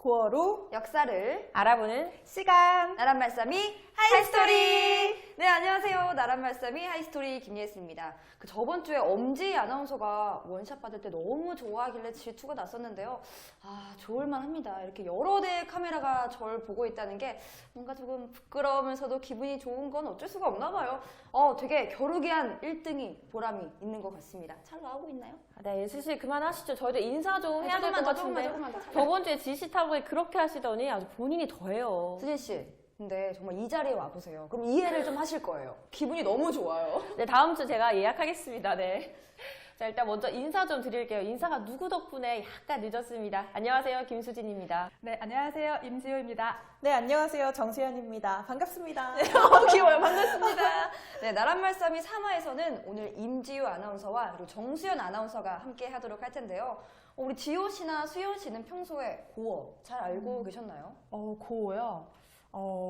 고어로 역사를 알아보는 시간. 나란 말씀이 하이스토리! 네, 안녕하세요. 나란 말씀이 하이스토리 김예슬입니다. 저번 주에 엄지 아나운서가 원샷 받을 때 너무 좋아하길래 질투가 났었는데요. 좋을만 합니다. 이렇게 여러 대의 카메라가 저를 보고 있다는 게 뭔가 조금 부끄러우면서도 기분이 좋은 건 어쩔 수가 없나 봐요. 되게 겨루기한 1등이 보람이 있는 것 같습니다. 잘 나오고 있나요? 네, 예슬씨 그만하시죠. 저희도 인사 좀 해야 될 것 같은데. 조금만 더. 저번 주에 지시타고 그렇게 하시더니 아주 본인이 더해요. 수진 씨, 근데 정말 이 자리에 와보세요. 그럼 이해를 좀 하실 거예요. 기분이 너무 좋아요. 네, 다음 주 제가 예약하겠습니다. 네. 자, 일단 먼저 인사 좀 드릴게요. 인사가 누구 덕분에 약간 늦었습니다. 안녕하세요, 김수진입니다. 네, 안녕하세요. 임지호입니다. 네, 안녕하세요. 정수현입니다. 반갑습니다. 귀여워요. 반갑습니다. 네, 나란 말씀이 3화에서는 오늘 임지우 아나운서와 그리고 정수현 아나운서가 함께 하도록 할 텐데요. 우리 지호 씨나 수현 씨는 평소에 고어 잘 알고 계셨나요? 고어요?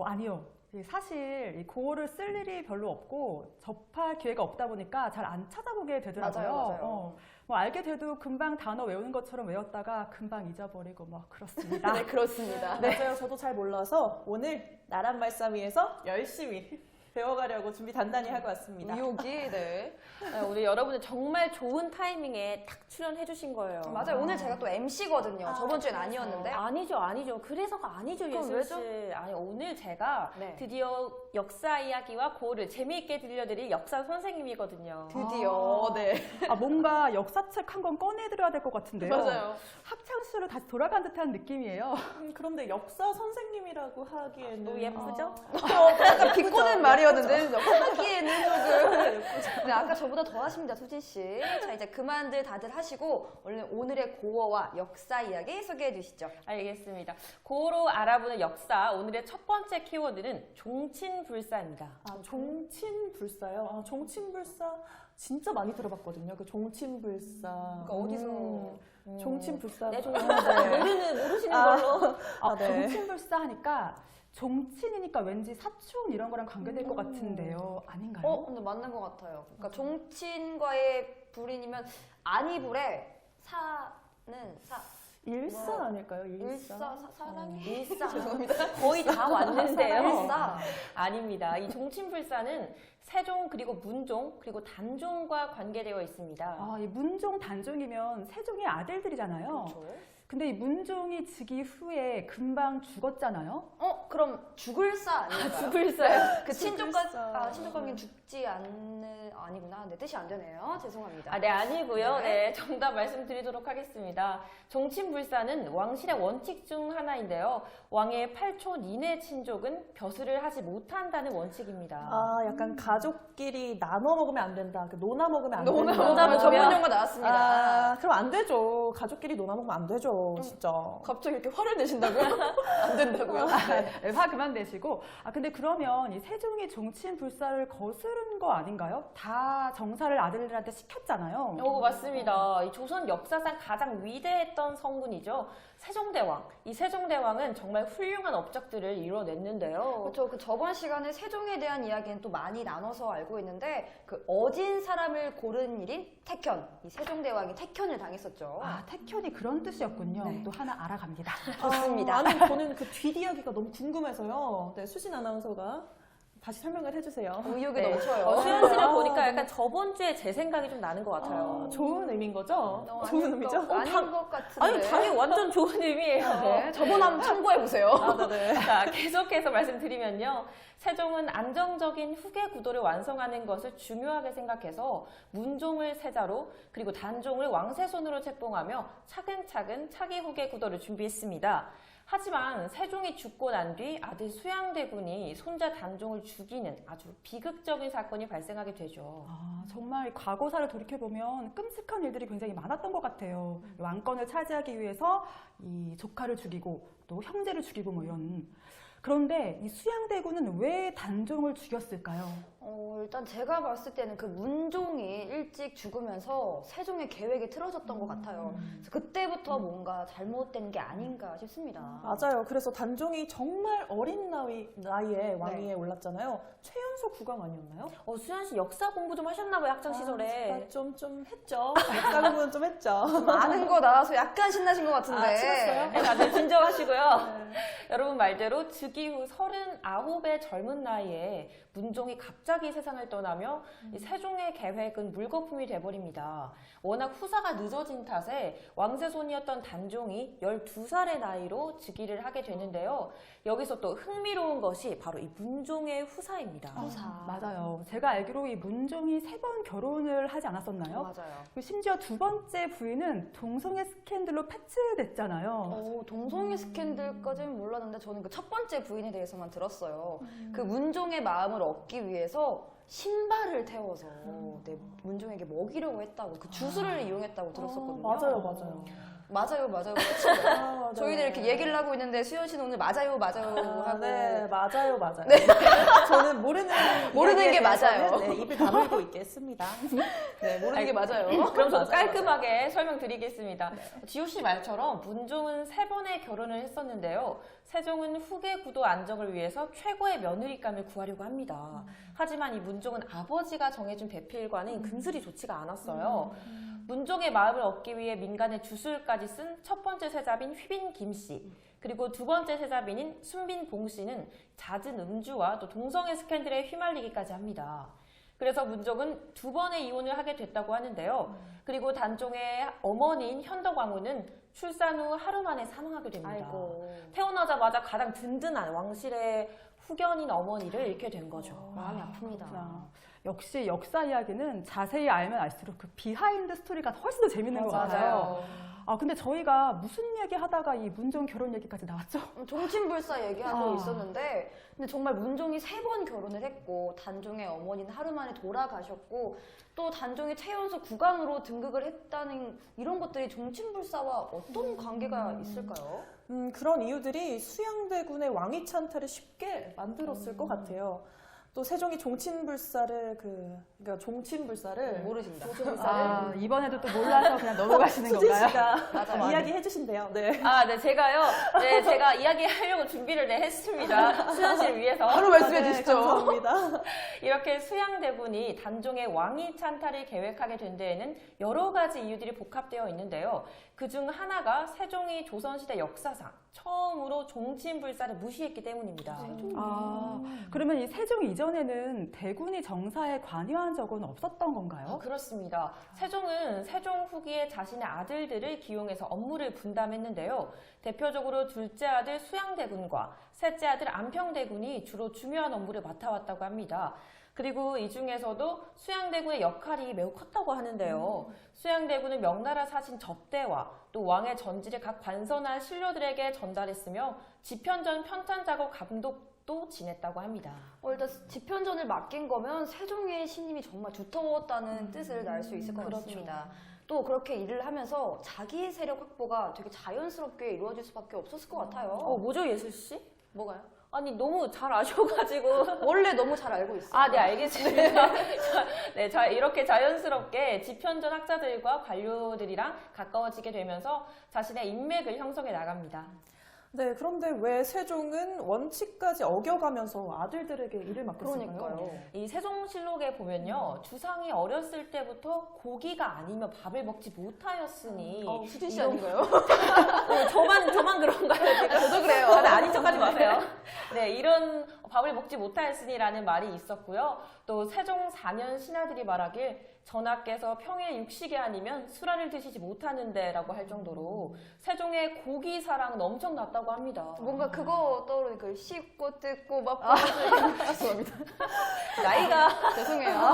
아니요. 사실 이 고어를 쓸 일이 별로 없고 접할 기회가 없다 보니까 잘 안 찾아보게 되더라고요. 맞아요. 뭐 알게 돼도 금방 단어 외우는 것처럼 외웠다가 금방 잊어버리고 뭐 그렇습니다. 네, 그렇습니다. 네, 맞아요. 저도 잘 몰라서 오늘 나란 말씀위에서 열심히 배워가려고 준비 단단히 하고 왔습니다. 의욕이, 네. 네, 오늘 여러분들 정말 좋은 타이밍에 딱 출연해주신 거예요. 맞아요. 오늘 제가 또 MC거든요. 저번 주엔 아니었는데. 아니죠. 그래서가 아니죠, 그럼 예슬씨. 아니, 오늘 제가 네. 드디어 역사 이야기와 고어를 재미있게 들려드릴 역사 선생님이거든요. 드디어, 네. 뭔가 역사책 한 권 꺼내드려야 될 것 같은데요. 맞아요. 학창시절로 다시 돌아간 듯한 느낌이에요. 그런데 역사 선생님이라고 하기에는 또 예쁘죠? 약간 비꼬는 말이었는데 하기에는 조금. 네, 아까 저보다 더 하십니다, 수진 씨. 자, 이제 그만들 다들 하시고 얼른 오늘의 고어와 역사 이야기 소개해 주시죠. 알겠습니다. 고어로 알아보는 역사, 오늘의 첫 번째 키워드는 종친불사입니다. 종친불사요. 종친불사 진짜 많이 들어봤거든요. 그 종친불사. 그러니까 어디서 종친불사. 네, 모르시는 걸로. 네. 종친불사 하니까 종친이니까 왠지 사촌 이런 거랑 관계될 것 같은데요. 아닌가요? 근데 맞는 것 같아요. 그러니까 종친과의 불인이면 안이불에 사는 일사 아닐까요? 일사. 사랑이 일사. 죄송합니다. 거의 다 왔는데요. 일사. 아닙니다. 이 종친불사는 세종 그리고 문종 그리고 단종과 관계되어 있습니다. 이 문종, 단종이면 세종의 아들들이잖아요. 그렇죠. 근데 이 문종이 즉위 후에 금방 죽었잖아요. 그럼 죽을사 아닐까요? 죽을사요. 그 죽을사. 친족관계는 죽지 않는 아니구나. 내 뜻이 안 되네요. 죄송합니다. 네, 아니고요. 네. 네, 정답 말씀드리도록 하겠습니다. 종친불사는 왕실의 원칙 중 하나인데요. 왕의 8촌 이내 친족은 벼슬을 하지 못한다는 원칙입니다. 약간 가족끼리 나눠 먹으면 안 된다. 노나 먹으면 안 된다. 노나 전문 용어 나왔습니다. 그럼 안 되죠. 가족끼리 노나 먹으면 안 되죠. 진짜. 갑자기 이렇게 화를 내신다고요? 안 된다고요? 네, 화 그만 내시고. 근데 그러면 이 세종이 종친불사를 거스른 거 아닌가요? 다 정사를 아들들한테 시켰잖아요. 맞습니다. 이 조선 역사상 가장 위대했던 성군이죠. 세종대왕. 이 세종대왕은 정말 훌륭한 업적들을 이뤄냈는데요. 그렇죠. 저번 시간에 세종에 대한 이야기는 또 많이 나눠서 알고 있는데 그 어진 사람을 고른 일인 택현. 이 세종대왕이 택현을 당했었죠. 택현이 그런 뜻이었군요. 네. 또 하나 알아갑니다. 좋습니다. 아니, 저는 그 뒷이야기가 너무 궁금해서요. 네, 수진 아나운서가 다시 설명을 해주세요. 의욕이 네. 넘쳐요. 수현 씨를 보니까 약간 저번 주에 제 생각이 좀 나는 것 같아요. 좋은 의미인 거죠? 아닌 좋은 의미죠? 아닌 것 같은데. 아니, 당연히 완전 좋은 의미예요. 네, 저번 한번 참고해보세요. 네네. 자, 계속해서 말씀드리면요. 세종은 안정적인 후계 구도를 완성하는 것을 중요하게 생각해서 문종을 세자로 그리고 단종을 왕세손으로 책봉하며 차근차근 차기 후계 구도를 준비했습니다. 하지만 세종이 죽고 난 뒤 아들 수양대군이 손자 단종을 죽이는 아주 비극적인 사건이 발생하게 되죠. 정말 과거사를 돌이켜보면 끔찍한 일들이 굉장히 많았던 것 같아요. 왕권을 차지하기 위해서 이 조카를 죽이고 또 형제를 죽이고 뭐 이런. 그런데 이 수양대군은 왜 단종을 죽였을까요? 일단 제가 봤을 때는 그 문종이 일찍 죽으면서 세종의 계획이 틀어졌던 것 같아요. 그래서 그때부터 뭔가 잘못된 게 아닌가 싶습니다. 맞아요. 그래서 단종이 정말 어린 나이에 왕위에 올랐잖아요. 최연소 국왕 아니었나요? 수현 씨 역사 공부 좀 하셨나 봐요, 학창 시절에. 좀 했죠. 역사 공부는 좀 했죠. 아는 거 나와서 약간 신나신 것 같은데. 신났어요? 네, 다들 진정하시고요. 여러분 말대로 즉위 후 39의 젊은 나이에 문종이 갑자기 세상을 떠나며 이 세종의 계획은 물거품이 돼버립니다. 워낙 후사가 늦어진 탓에 왕세손이었던 단종이 12살의 나이로 즉위를 하게 되는데요. 여기서 또 흥미로운 것이 바로 이 문종의 후사입니다. 후사. 맞아요. 제가 알기로 이 문종이 3번 결혼을 하지 않았었나요? 맞아요. 그리고 심지어 두 번째 부인은 동성애 스캔들로 패치됐잖아요. 동성애 스캔들까지는 몰랐는데 저는 그 첫 번째 부인에 대해서만 들었어요. 그 문종의 마음을 얻기 위해서 신발을 태워서 문종에게 먹이려고 했다고, 그 주술을 이용했다고 들었었거든요. 맞아요. 맞아요. 저희들 이렇게 얘기를 하고 있는데 수현 씨는 오늘 맞아요 하고. 네, 맞아요. 네. 저는 모르는 모르는 게 이야기에 대해서는, 맞아요. 네, 입을 다물고 있겠습니다. 네, 모르는 게 맞아요. 그럼 저도 맞아요. 깔끔하게 설명드리겠습니다. 지호 씨 말처럼 문종은 3번의 결혼을 했었는데요. 세종은 후계 구도 안정을 위해서 최고의 며느리감을 구하려고 합니다. 하지만 이 문종은 아버지가 정해준 배필과는 금슬이 좋지가 않았어요. 문종의 마음을 얻기 위해 민간의 주술까지 쓴 첫 번째 세자빈 휘빈 김씨, 그리고 두 번째 세자빈인 순빈 봉씨는 잦은 음주와 또 동성애 스캔들에 휘말리기까지 합니다. 그래서 문종은 2번의 이혼을 하게 됐다고 하는데요. 그리고 단종의 어머니인 현덕왕후는 출산 후 하루 만에 사망하게 됩니다. 아이고. 태어나자마자 가장 든든한 왕실의 후견인 어머니를 잃게 된 거죠. 마음이 아픕니다. 그렇구나. 역시 역사 이야기는 자세히 알면 알수록 그 비하인드 스토리가 훨씬 더 재밌는 것 같아요. 근데 저희가 무슨 얘기 하다가 이 문종 결혼 얘기까지 나왔죠? 종친불사 얘기하고 있었는데, 근데 정말 문종이 3번 결혼을 했고, 단종의 어머니는 하루 만에 돌아가셨고, 또 단종이 최연소 국왕으로 등극을 했다는 이런 것들이 종친불사와 어떤 관계가 있을까요? 그런 이유들이 수양대군의 왕위 찬탈을 쉽게 만들었을 것 같아요. 또 세종이 종친불사를 그러니까 종친불사를 모르신다. 이번에도 또 몰라서 그냥 넘어가시는 수진 건가요? 씨가 맞아요. 이야기해 주신대요. 네. 네, 제가요. 네, 제가 이야기하려고 준비를 했습니다. 수현 씨를 위해서. 바로 말씀해 네, 주시죠. 감사합니다. 이렇게 수양대군이 단종의 왕위 찬탈을 계획하게 된 데에는 여러 가지 이유들이 복합되어 있는데요. 그중 하나가 세종이 조선시대 역사상 처음으로 종친불사를 무시했기 때문입니다. 그러면 이 세종 이전에는 대군이 정사에 관여한 적은 없었던 건가요? 그렇습니다. 세종은 세종 후기에 자신의 아들들을 기용해서 업무를 분담했는데요. 대표적으로 둘째 아들 수양대군과 셋째 아들 안평대군이 주로 중요한 업무를 맡아왔다고 합니다. 그리고 이 중에서도 수양대군의 역할이 매우 컸다고 하는데요. 수양대군은 명나라 사신 접대와 또 왕의 전지를 각 관서나 신료들에게 전달했으며 지편전 편찬 작업 감독도 지냈다고 합니다. 일단 지편전을 맡긴 거면 세종의 신임이 정말 두터웠다는 뜻을 알 수 있을 것 그렇죠. 같습니다. 또 그렇게 일을 하면서 자기 세력 확보가 되게 자연스럽게 이루어질 수밖에 없었을 것 같아요. 뭐죠, 예슬 씨? 뭐가요? 아니, 너무 잘 아셔가지고. 원래 너무 잘 알고 있어요. 네, 알겠습니다. 네, 이렇게 자연스럽게 지편전 학자들과 관료들이랑 가까워지게 되면서 자신의 인맥을 형성해 나갑니다. 네, 그런데 왜 세종은 원칙까지 어겨가면서 아들들에게 일을 맡겼을까요? 그러니까요. 이 세종실록에 보면요, 주상이 어렸을 때부터 고기가 아니면 밥을 먹지 못하였으니. 수진 씨 아닌가요? 저만 그런가요, 지금? 저도 그래요. 다들 아닌 척하지 마세요. 네, 이런 밥을 먹지 못하였으니라는 말이 있었고요. 또 세종 4년 신하들이 말하길 전하께서 평일 육식이 아니면 술안을 드시지 못하는데라고 할 정도로 세종의 고기 사랑은 엄청났다고 합니다. 뭔가 그거 떠오르니까 씹고 뜯고 막 죄송합니다. 나이가 죄송해요.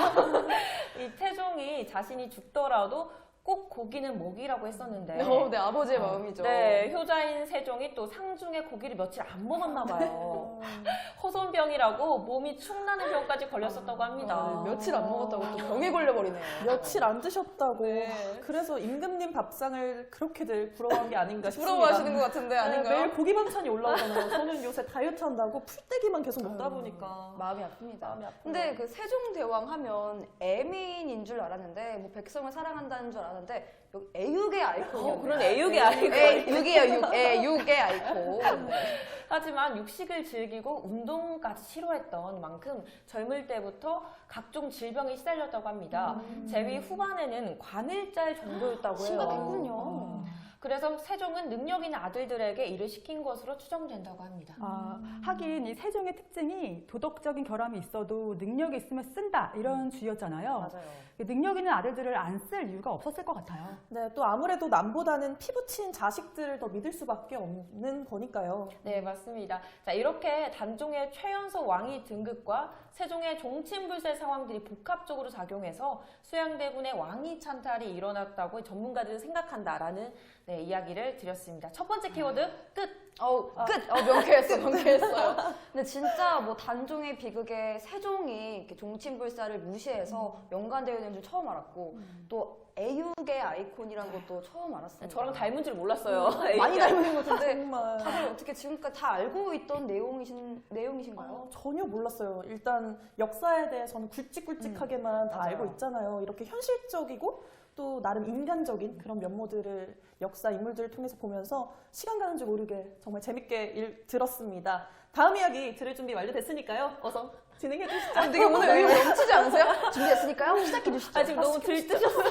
이 태종이 자신이 죽더라도 꼭 고기는 먹이라고 했었는데 네, 아버지의 마음이죠. 네, 효자인 세종이 또 상중에 고기를 며칠 안 먹었나 봐요. 호손병이라고 몸이 축나는 병까지 걸렸었다고 합니다. 아, 며칠 안 먹었다고 또 병에 걸려버리네요. 며칠 안 드셨다고. 네. 그래서 임금님 밥상을 그렇게들 부러워한 게 아닌가 싶습니다. 부러워하시는 것 같은데 아닌가요? 매일 고기 반찬이 올라오잖아요. 저는 요새 다이어트 한다고 풀떼기만 계속 먹다 보니까 마음이 아픕니다. 마음이 아프네요. 근데 그 세종대왕 하면 애민인 줄 알았는데 뭐 백성을 사랑한다는 줄 알았는데 여기 애육의 아이콘이요. 그런 애육의 아이콘. 애육이에요. 애육의 아이콘. 네. 하지만 육식을 즐기고 운동까지 싫어했던 만큼 젊을 때부터 각종 질병에 시달렸다고 합니다. 재위 후반에는 관을짤 정도였다고 해요. 심각했군요. 그래서 세종은 능력 있는 아들들에게 일을 시킨 것으로 추정된다고 합니다. 하긴 이 세종의 특징이 도덕적인 결함이 있어도 능력이 있으면 쓴다 이런 주의였잖아요. 맞아요. 능력 있는 아들들을 안 쓸 이유가 없었을 것 같아요. 네, 또 아무래도 남보다는 피부친 자식들을 더 믿을 수밖에 없는 거니까요. 네, 맞습니다. 자, 이렇게 단종의 최연소 왕위 등극과 세종의 종친불세 상황들이 복합적으로 작용해서 수양대군의 왕위 찬탈이 일어났다고 전문가들은 생각한다라는 이야기를 드렸습니다. 첫 번째 키워드 끝! 끝! 명쾌했어요. 근데 진짜 뭐 단종의 비극에 세종이 이렇게 종친불사를 무시해서 연관되어 있는 줄 처음 알았고 또 애육의 아이콘이란 것도 처음 알았습니다. 저랑 닮은 줄 몰랐어요. 많이 닮은 것 같은데 정말 다들 어떻게 지금까지 다 알고 있던 내용이신가요? 전혀 몰랐어요. 일단 역사에 대해서는 굵직굵직하게만 다 맞아요. 알고 있잖아요. 이렇게 현실적이고 또 나름 인간적인 그런 면모들을 역사 인물들을 통해서 보면서 시간 가는 줄 모르게 정말 재밌게 들었습니다. 다음 이야기 들을 준비 완료됐으니까요. 어서 진행해 주시죠. 되게 오늘 의욕 넘치지 않으세요? 준비됐으니까요? 시작해 주시죠. 지금 너무 들뜨셨어요.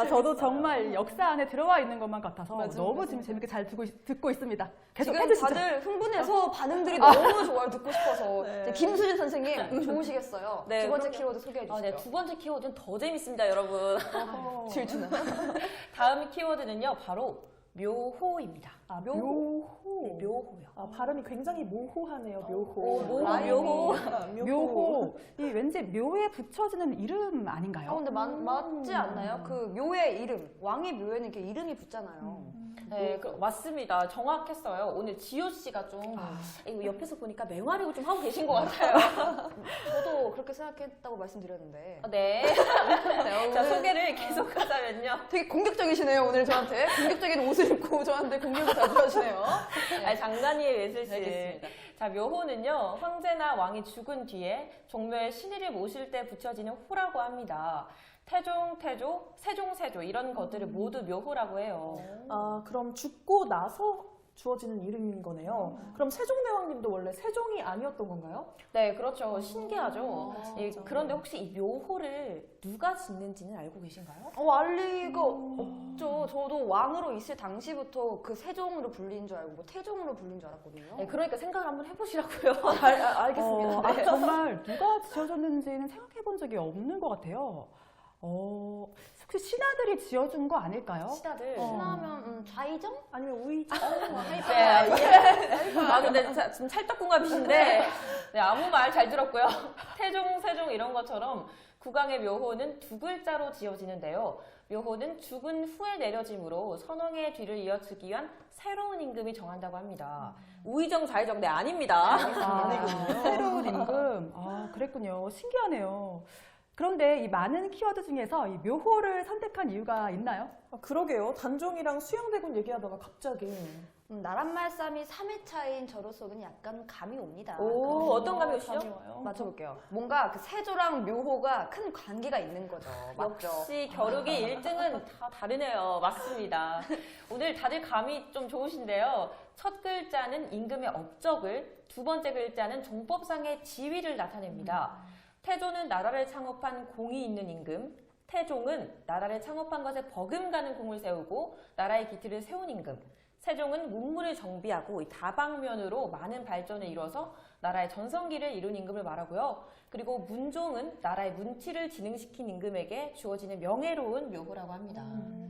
저도 정말 역사 안에 들어와 있는 것만 같아서 맞아요, 너무 맞아요. 지금 재밌게 잘 듣고 있습니다. 계속 지금 해주시죠. 다들 흥분해서 반응들이 너무 좋아요. 듣고 싶어서. 네. 이제 김수진 선생님 좋으시겠어요. 네, 두 번째 그럼요. 키워드 소개해 주시죠. 네, 두 번째 키워드는 더 재밌습니다, 여러분. 질투나. 다음 키워드는요, 바로 묘호입니다. 묘호. 네, 묘호요. 발음이 굉장히 모호하네요. 묘호. 묘호. 묘호. 이 왠지 묘에 붙여지는 이름 아닌가요? 근데 맞지 않나요? 그 묘의 이름. 왕의 묘에는 이렇게 이름이 붙잖아요. 네, 맞습니다. 정확했어요. 오늘 지효 씨가 좀 이거 옆에서 보니까 맹활약을 좀 하고 계신 것 같아요. 저도 그렇게 생각했다고 말씀드렸는데. 네. 네, 자, 오늘 소개를 계속하자면요. 되게 공격적이시네요, 오늘 저한테. 공격적인 옷을 입고 저한테 공격을 자주 하시네요. 아니, 장난이에요, 예슬 씨. 알겠습니다. 자, 묘호는요, 황제나 왕이 죽은 뒤에 종묘에 신의를 모실 때 붙여지는 호라고 합니다. 태종, 태조, 세종, 세조 이런 것들을 모두 묘호라고 해요. 그럼 죽고 나서 주어지는 이름인 거네요. 그럼 세종대왕님도 원래 세종이 아니었던 건가요? 네, 그렇죠. 신기하죠. 진짜. 그런데 혹시 이 묘호를 누가 짓는지는 알고 계신가요? 알 리가 없죠. 저도 왕으로 있을 당시부터 그 세종으로 불린 줄 알고 뭐 태종으로 불린 줄 알았거든요. 네, 그러니까 생각을 한번 해보시라고요. 알겠습니다. 정말 누가 지어줬는지는 생각해 본 적이 없는 것 같아요. 혹시 신하들이 지어준 거 아닐까요? 신하들. 신하면 좌이정? 아니면 우이정? 근데 지금 찰떡궁합이신데 네, 아무 말 잘 들었고요. 태종, 세종 이런 것처럼 국왕의 묘호는 두 글자로 지어지는데요. 묘호는 죽은 후에 내려짐으로 선왕의 뒤를 이어주기 위한 새로운 임금이 정한다고 합니다. 우의정, 좌의정, 네, 아닙니다. 새로운 임금. 그랬군요. 신기하네요. 그런데 이 많은 키워드 중에서 이 묘호를 선택한 이유가 있나요? 그러게요. 단종이랑 수양대군 얘기하다가 갑자기 나란말싸미 3회차인 저로서는 약간 감이 옵니다. 어떤 감이 오시죠? 맞춰볼게요. 뭔가 그 세조랑 묘호가 큰 관계가 있는 거죠. 맞죠? 역시 겨루기 1등은 다 다르네요. 맞습니다. 오늘 다들 감이 좀 좋으신데요. 첫 글자는 임금의 업적을, 두 번째 글자는 종법상의 지위를 나타냅니다. 태조는 나라를 창업한 공이 있는 임금, 태종은 나라를 창업한 것에 버금가는 공을 세우고 나라의 기틀을 세운 임금, 세종은 문물을 정비하고 다방면으로 많은 발전을 이뤄서 나라의 전성기를 이룬 임금을 말하고요. 그리고 문종은 나라의 문치를 진흥시킨 임금에게 주어지는 명예로운 묘호라고 합니다.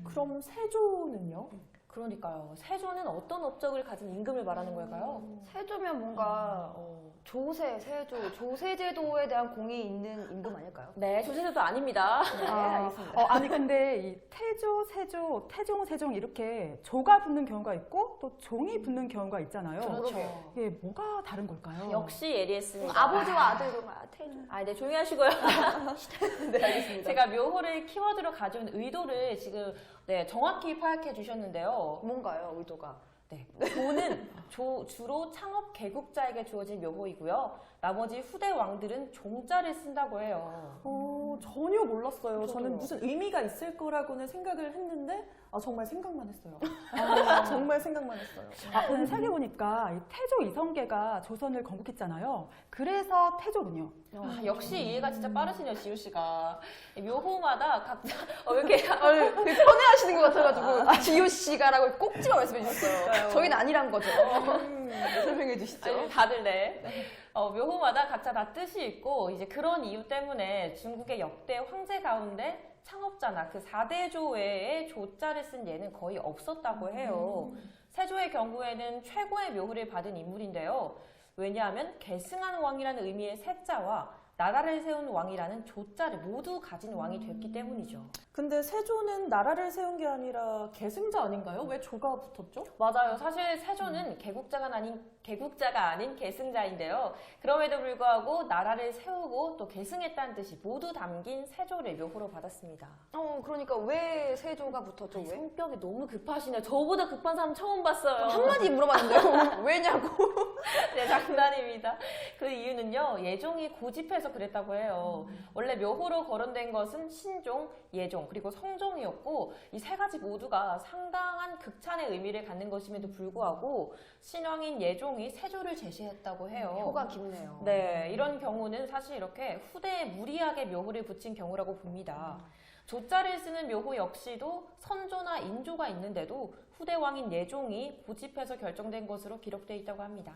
그럼 세조는요? 그러니까요. 세조는 어떤 업적을 가진 임금을 말하는 걸까요? 세조면 뭔가 조세, 세조, 조세제도에 대한 공이 있는 임금 아닐까요? 네, 조세제도 아닙니다. 네, 알겠습니다. 아니 근데 이 태조, 세조, 태종, 세종 이렇게 조가 붙는 경우가 있고 또 종이 붙는 경우가 있잖아요. 그렇죠. 이게 뭐가 다른 걸까요? 역시 예리했습니다. 아버지와 아들과 태조. 네, 조용히 하시고요. 네, 알겠습니다. 제가 묘호를 키워드로 가져온 의도를 지금 정확히 파악해 주셨는데요. 뭔가요, 의도가? 네, 조는 주로 창업 개국자에게 주어진 묘호이고요. 나머지 후대 왕들은 종자를 쓴다고 해요. 전혀 몰랐어요. 저도요. 저는 무슨 의미가 있을 거라고는 생각을 했는데 정말 생각만 했어요. 정말 생각만 했어요. 오늘 생각해보니까 이 태조 이성계가 조선을 건국했잖아요. 그래서 태조군요. 역시 이해가 진짜 빠르시네요, 지우 씨가. 묘호마다 각자 왜 이렇게 되게 편해하시는 것 같아가지고 지효 씨가라고 꼭 집어 말씀해 주셨어요. 저희는 아니란 거죠. 설명해 주시죠. 아니, 다들 네. 묘호마다 각자 다 뜻이 있고 이제 그런 이유 때문에 중국의 역대 황제 가운데 창업자나 그 4대조 외에 조자를 쓴 예는 거의 없었다고 해요. 세조의 경우에는 최고의 묘호를 받은 인물인데요. 왜냐하면 계승한 왕이라는 의미의 세자와 나라를 세운 왕이라는 조자를 모두 가진 왕이 됐기 때문이죠. 근데 세조는 나라를 세운 게 아니라 계승자 아닌가요? 왜 조가 붙었죠? 맞아요. 사실 세조는 개국자가 아닌 계승자인데요. 그럼에도 불구하고 나라를 세우고 또 계승했다는 뜻이 모두 담긴 세조를 묘호로 받았습니다. 그러니까 왜 세조가 붙었죠? 왜? 성격이 너무 급하시네요. 저보다 급한 사람 처음 봤어요. 한마디 물어봤는데요. 왜냐고. 네, 장난입니다. 그 이유는요, 예종이 고집해서 그랬다고 해요. 원래 묘호로 거론된 것은 신종, 예종, 그리고 성종이었고, 이 세 가지 모두가 상당한 극찬의 의미를 갖는 것임에도 불구하고, 신왕인 예종이 세조를 제시했다고 해요. 표가 깊네요. 네, 이런 경우는 사실 이렇게 후대에 무리하게 묘호를 붙인 경우라고 봅니다. 조자를 쓰는 묘호 역시도 선조나 인조가 있는데도 후대 왕인 예종이 고집해서 결정된 것으로 기록되어 있다고 합니다.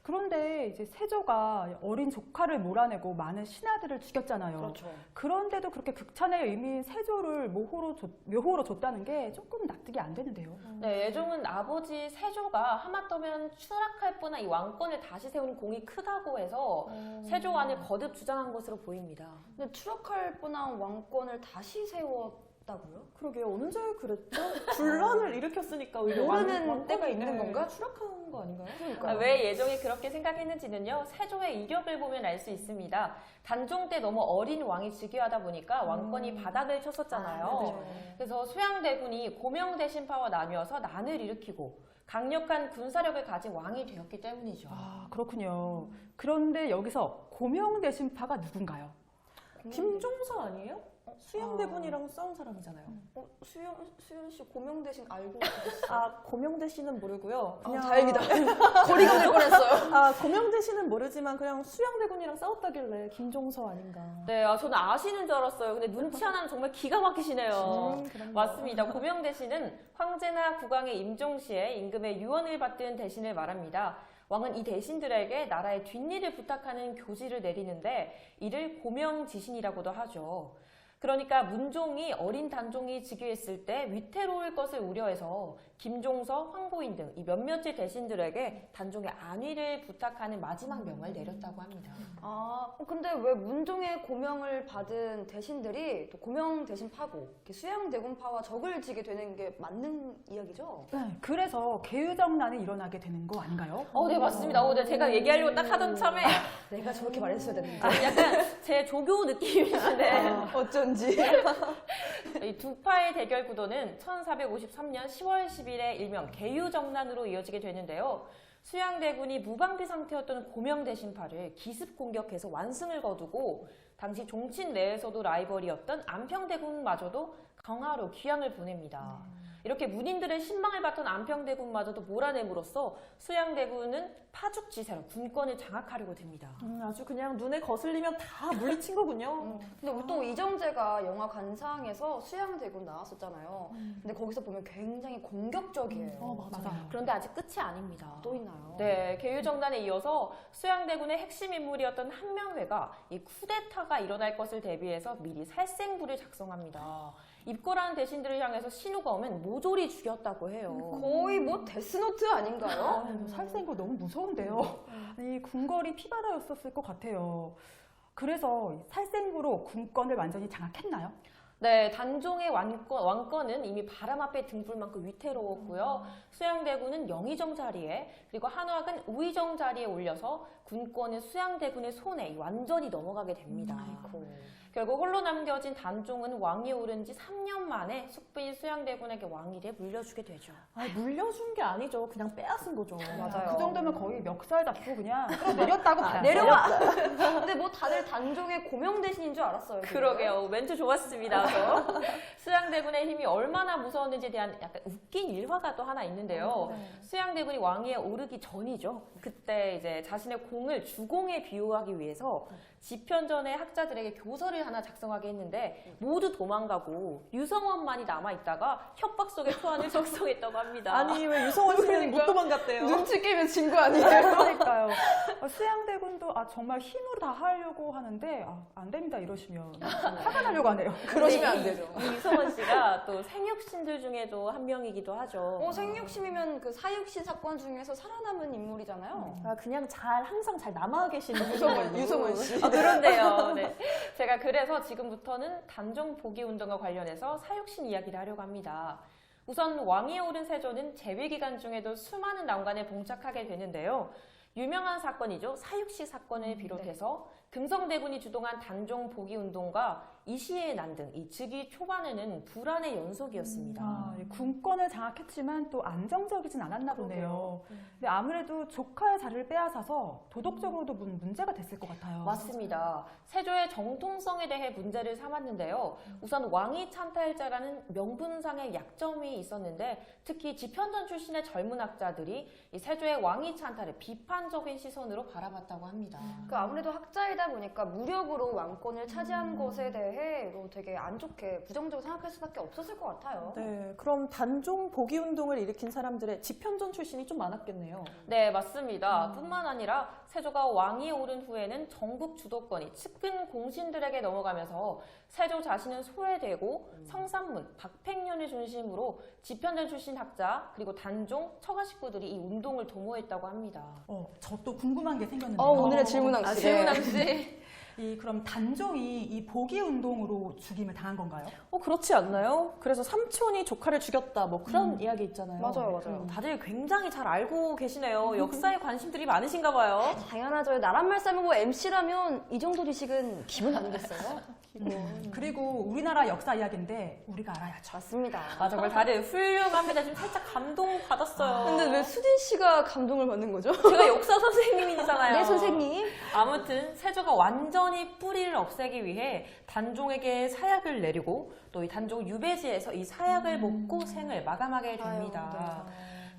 그런데 이제 세조가 어린 조카를 몰아내고 많은 신하들을 죽였잖아요. 그렇죠. 그런데도 그렇게 극찬의 의미인 세조를 묘호로 줬다는 게 조금 납득이 안 되는데요. 네, 예종은 아버지 세조가 하마터면 추락할 뻔한 이 왕권을 다시 세우는 공이 크다고 해서 세조안을 거듭 주장한 것으로 보입니다. 근데 추락할 뻔한 왕권을 다시 세웠다고요? 그러게요. 언제 그랬죠? 분란을 일으켰으니까 오히려 모르는 왕권이 때가 있는 건가? 추락한 거 아닌가요? 왜 예종이 그렇게 생각했는지는요, 세조의 이력을 보면 알 수 있습니다. 단종 때 너무 어린 왕이 즉위하다 보니까 왕권이 바닥을 쳤었잖아요. 그래서 수양대군이 고명 대신파와 나뉘어서 난을 일으키고 강력한 군사력을 가진 왕이 되었기 때문이죠. 그렇군요. 그런데 여기서 고명 대신파가 누군가요? 김종서 아니에요? 수양대군이랑 싸운 사람이잖아요. 수연 씨 고명 대신 알고 계셨어요? 고명대 씨는 모르고요. 그냥 다행이다. 거리가 될 뻔했어요. 고명대 씨는 모르지만 그냥 수양대군이랑 싸웠다길래 김종서 아닌가. 네, 저는 아시는 줄 알았어요. 근데 눈치 하나는 정말 기가 막히시네요. 맞습니다. 고명대 씨는 황제나 국왕의 임종 시에 임금의 유언을 받든 대신을 말합니다. 왕은 이 대신들에게 나라의 뒷일을 부탁하는 교지를 내리는데 이를 고명지신이라고도 하죠. 그러니까 문종이 어린 단종이 즉위했을 때 위태로울 것을 우려해서 김종서, 황보인 등 이 몇몇의 대신들에게 단종의 안위를 부탁하는 마지막 명을 내렸다고 합니다. 근데 왜 문종의 고명을 받은 대신들이 또 고명 대신파고 수양대군파와 적을 지게 되는 게 맞는 이야기죠? 네, 그래서 계유정난이 일어나게 되는 거 아닌가요? 네, 맞습니다. 네, 제가 얘기하려고 딱 하던 참에 내가 저렇게 말했어야 됐는데. 약간 제 조교 느낌이신데 어쩐지. 이 두 파의 대결 구도는 1453년 10월 10일에 일명 계유정난으로 이어지게 되는데요. 수양대군이 무방비 상태였던 고명 대신파를 기습 공격해서 완승을 거두고 당시 종친 내에서도 라이벌이었던 안평대군마저도 강화로 귀향을 보냅니다. 이렇게 문인들의 신망을 받던 안평대군마저도 몰아냄으로써 수양대군은 파죽지세로 군권을 장악하려고 듭니다. 아주 그냥 눈에 거슬리면 다 물리친 거군요. 근데 보통 이정재가 영화 관상에서 수양대군 나왔었잖아요. 근데 거기서 보면 굉장히 공격적이에요. 맞아요. 그런데 아직 끝이 아닙니다. 또 있나요? 네, 계유정난에 이어서 수양대군의 핵심 인물이었던 한명회가 이 쿠데타가 일어날 것을 대비해서 미리 살생부를 작성합니다. 입고라는 대신들을 향해서 신호가 오면 모조리 죽였다고 해요. 거의 뭐 데스노트 아닌가요? 살생고 너무 무서운데요. 아니, 궁궐이 피바다였었을 것 같아요. 그래서 살생부로 군권을 완전히 장악했나요? 네, 단종의 왕권은 이미 바람 앞에 등불 만큼 위태로웠고요. 수양대군은 영의정 자리에, 그리고 한화군 우의정 자리에 올려서 군권은 수양대군의 손에 완전히 넘어가게 됩니다. 결국 홀로 남겨진 단종은 왕위에 오른 지 3년 만에 숙부인 수양대군에게 왕위를 물려주게 되죠. 아, 물려준 게 아니죠. 그냥 빼앗은 거죠. 맞아요. 그 정도면 거의 멱살 잡고 그냥 끌어내렸다고 봐요. 내려와! 근데 뭐 다들 단종의 고명 대신인 줄 알았어요. 지금. 그러게요. 멘트 좋았습니다. 저. 수양대군의 힘이 얼마나 무서웠는지에 대한 약간 웃긴 일화가 또 하나 있는데요. 수양대군이 왕위에 오르기 전이죠. 그때 이제 자신의 공을 주공에 비유하기 위해서 집현전의 학자들에게 교서를 하나 작성하게 했는데 모두 도망가고 유성원만이 남아있다가 협박 속의 초안을 작성했다고 합니다. 아니, 왜 유성원 씨는 못 도망갔대요? 눈치 깨면 진 거 아니에요? 그러니까요. 수양대군도 정말 힘으로 다 하려고 하는데 안 됩니다 이러시면 화가 나려고 하네요. 그러시면 안 되죠. 이 유성원 씨가 또 생육신들 중에도 한 명이기도 하죠. 생육심이면 그 사육신 사건 중에서 살아남은 인물이잖아요. 아, 그냥 항상 잘 남아 계시는 유성원 씨. 그런데요. 네. 제가 그래서 지금부터는 단종 복위 운동과 관련해서 사육신 이야기를 하려고 합니다. 우선 왕위에 오른 세조는 재위 기간 중에도 수많은 난관에 봉착하게 되는데요. 유명한 사건이죠. 사육시 사건을 비롯해서 금성대군이 주동한 단종 복위 운동과 이시의 난등, 이 즉위 초반에는 불안의 연속이었습니다. 군권을 장악했지만 또 안정적이진 않았나 보네요. 근데 아무래도 조카의 자리를 빼앗아서 도덕적으로도 문제가 됐을 것 같아요. 맞습니다. 세조의 정통성에 대해 문제를 삼았는데요. 우선 왕위 찬탈자라는 명분상의 약점이 있었는데 특히 집현전 출신의 젊은 학자들이 이 세조의 왕위 찬탈을 비판적인 시선으로 바라봤다고 합니다. 그 아무래도 학자이다 보니까 무력으로 왕권을 차지한 것에 대해 되게 안 좋게 부정적으로 생각할 수밖에 없었을 것 같아요. 네, 그럼 단종 복위 운동을 일으킨 사람들의 집현전 출신이 좀 많았겠네요. 네, 맞습니다. 뿐만 아니라 세조가 왕위에 오른 후에는 전국 주도권이 측근 공신들에게 넘어가면서 세조 자신은 소외되고 성산문, 박팽년을 중심으로 집현전 출신 학자 그리고 단종, 처가 식구들이 이 운동을 도모했다고 합니다. 저 또 궁금한 게 생겼는데요. 오늘의 질문왕씨. 질문왕씨. 그럼 단종이 이 복위 운동으로 죽임을 당한 건가요? 그렇지 않나요? 그래서 삼촌이 조카를 죽였다, 뭐 그런 이야기 있잖아요. 맞아요. 다들 굉장히 잘 알고 계시네요. 역사에 관심들이 많으신가 봐요. 당연하죠. 나란말 싸먹고 MC라면 이 정도 지식은 기본 아니겠어요? 그리고 우리나라 역사 이야기인데 우리가 알아야죠. 맞습니다. 아, 정말 다들 훌륭합니다. 지금 살짝 감동받았어요. 근데 왜 수진 씨가 감동을 받는 거죠? 제가 역사 선생님이잖아요. 네, 선생님. 아무튼 세조가 완전히 뿌리를 없애기 위해 단종에게 사약을 내리고 또 이 단종 유배지에서 이 사약을 먹고 생을 마감하게 됩니다.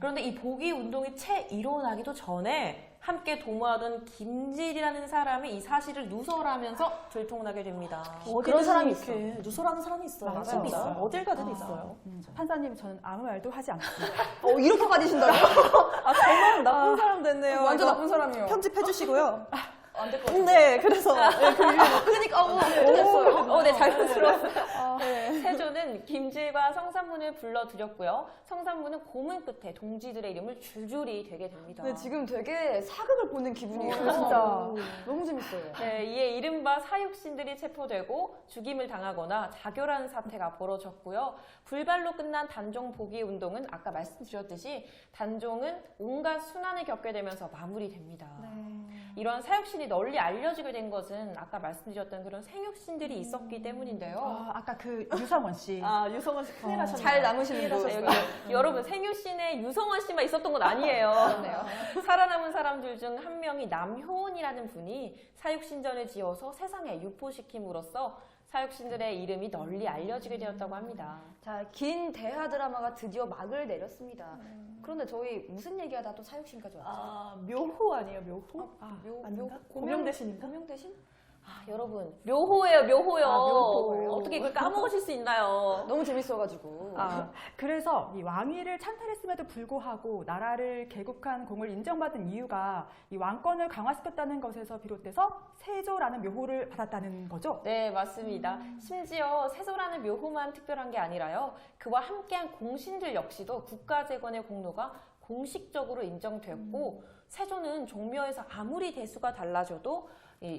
그런데 이 복위 운동이 채 일어나기도 전에 함께 도모하던 김질이라는 사람이 이 사실을 누설하면서 들통나게 됩니다. 그런 사람이 이렇게 누설하는 사람이 있어요. 맞아요. 있어요. 어딜 가든 있어요. 판사님, 저는 아무 말도 하지 않습니다. 이렇게 가지신다고요? 정말 나쁜 사람 됐네요. 완전 이거 나쁜 사람이에요. 편집해 주시고요. 안 될 것 같아요. 네, 그래서 그러니까 네, 자연스러웠어요. 세조는 김질과 성산문을 불러들였고요. 성산문은 고문 끝에 동지들의 이름을 줄줄이 대게 됩니다. 네, 지금 되게 사극을 보는 기분이에요. 진짜. 너무 재밌어요. 네, 이에 이른바 사육신들이 체포되고 죽임을 당하거나 자결하는 사태가 벌어졌고요. 불발로 끝난 단종 복위 운동은 아까 말씀드렸듯이 단종은 온갖 순환을 겪게 되면서 마무리됩니다. 이런 사육신이 널리 알려지게 된 것은 아까 말씀드렸던 그런 생육신들이 있었기 때문인데요. 아까 그 유성원 씨. 유성원 씨 큰일 하셨네요. 잘 남으시는 분. 네, 여러분 생육신에 유성원 씨만 있었던 건 아니에요. 살아남은 사람들 중 한 명이 남효원이라는 분이 사육신전을 지어서 세상에 유포시킴으로써 사육신들의 이름이 널리 알려지게 되었다고 합니다. 자, 긴 대하 드라마가 드디어 막을 내렸습니다. 그런데 저희 무슨 얘기하다 또 사육신까지 왔죠? 묘호 아니에요, 묘호? 묘 아닌가? 고명 대신인가? 고명 대신? 여러분, 묘호예요, 묘호요. 아, 묘호예요? 어떻게 이걸 까먹으실 수 있나요? 너무 재밌어가지고. 그래서 이 왕위를 찬탈했음에도 불구하고 나라를 개국한 공을 인정받은 이유가 이 왕권을 강화시켰다는 것에서 비롯돼서 세조라는 묘호를 받았다는 거죠. 네, 맞습니다. 심지어 세조라는 묘호만 특별한 게 아니라요. 그와 함께한 공신들 역시도 국가재건의 공로가 공식적으로 인정됐고 세조는 종묘에서 아무리 대수가 달라져도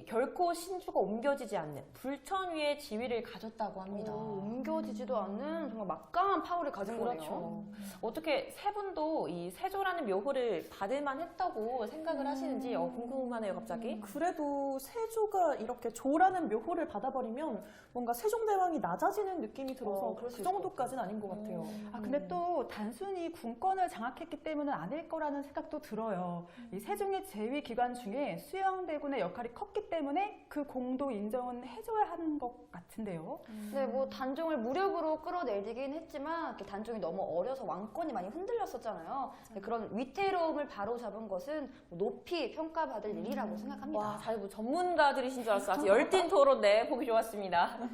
결코 신주가 옮겨지지 않는 불천 위의 지위를 가졌다고 합니다. 옮겨지지도 않는 정말 막강한 파워를 가진 거네요. 그렇죠. 어떻게 세 분도 이 세조라는 묘호를 받을만 했다고 생각을 하시는지 궁금하네요, 갑자기. 그래도 세조가 이렇게 조라는 묘호를 받아버리면 뭔가 세종대왕이 낮아지는 느낌이 들어서 그럴 그 수 있을 것 정도까지는 아닌 것 같아요. 근데 또 단순히 군권을 장악했기 때문은 아닐 거라는 생각도 들어요. 이 세종의 재위 기간 중에 수영대군의 역할이 컸기 때문에 그 공도 인정은 해줘야 하는 것 같은데요. 네, 뭐 단종을 무력으로 끌어내리긴 했지만 이렇게 단종이 너무 어려서 왕권이 많이 흔들렸었잖아요. 네, 그런 위태로움을 바로잡은 것은 높이 평가받을 일이라고 생각합니다. 와, 다들 뭐 전문가들이신 줄 알았어요. 아주 열띤 토론, 네, 보기 좋았습니다.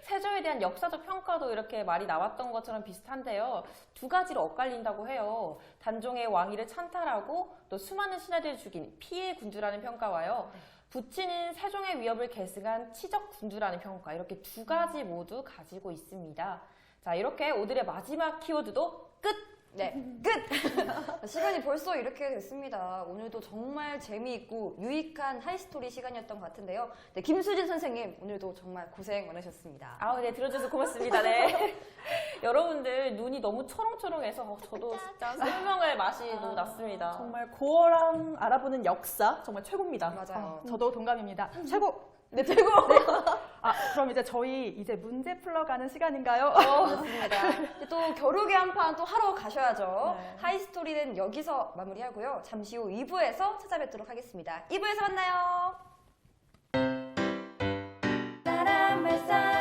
세조에 대한 역사적 평가도 이렇게 말이 나왔던 것처럼 비슷한데요. 두 가지로 엇갈린다고 해요. 단종의 왕위를 찬탈하고 또 수많은 신하들을 죽인 피해 군주라는 평가와요. 부친인 세종의 위협을 계승한 치적 군주라는 평가, 이렇게 두 가지 모두 가지고 있습니다. 자, 이렇게 오늘의 마지막 키워드도 끝! 네, 끝! 시간이 벌써 이렇게 됐습니다. 오늘도 정말 재미있고 유익한 하이스토리 시간이었던 것 같은데요. 네, 김수진 선생님, 오늘도 정말 고생 많으셨습니다. 네, 들어주셔서 고맙습니다. 네. 여러분들 눈이 너무 초롱초롱해서 저도 진짜 설명할 맛이 너무 났습니다. 정말 고어랑 알아보는 역사 정말 최고입니다. 맞아요. 저도 동감입니다. 최고! 네, 최고! 그럼 이제 저희 문제 풀러가는 시간인가요? 맞습니다. 또 겨루기 한 판 또 하러 가셔야죠. 네. 하이스토리는 여기서 마무리하고요. 잠시 후 2부에서 찾아뵙도록 하겠습니다. 2부에서 만나요. 나란 말씀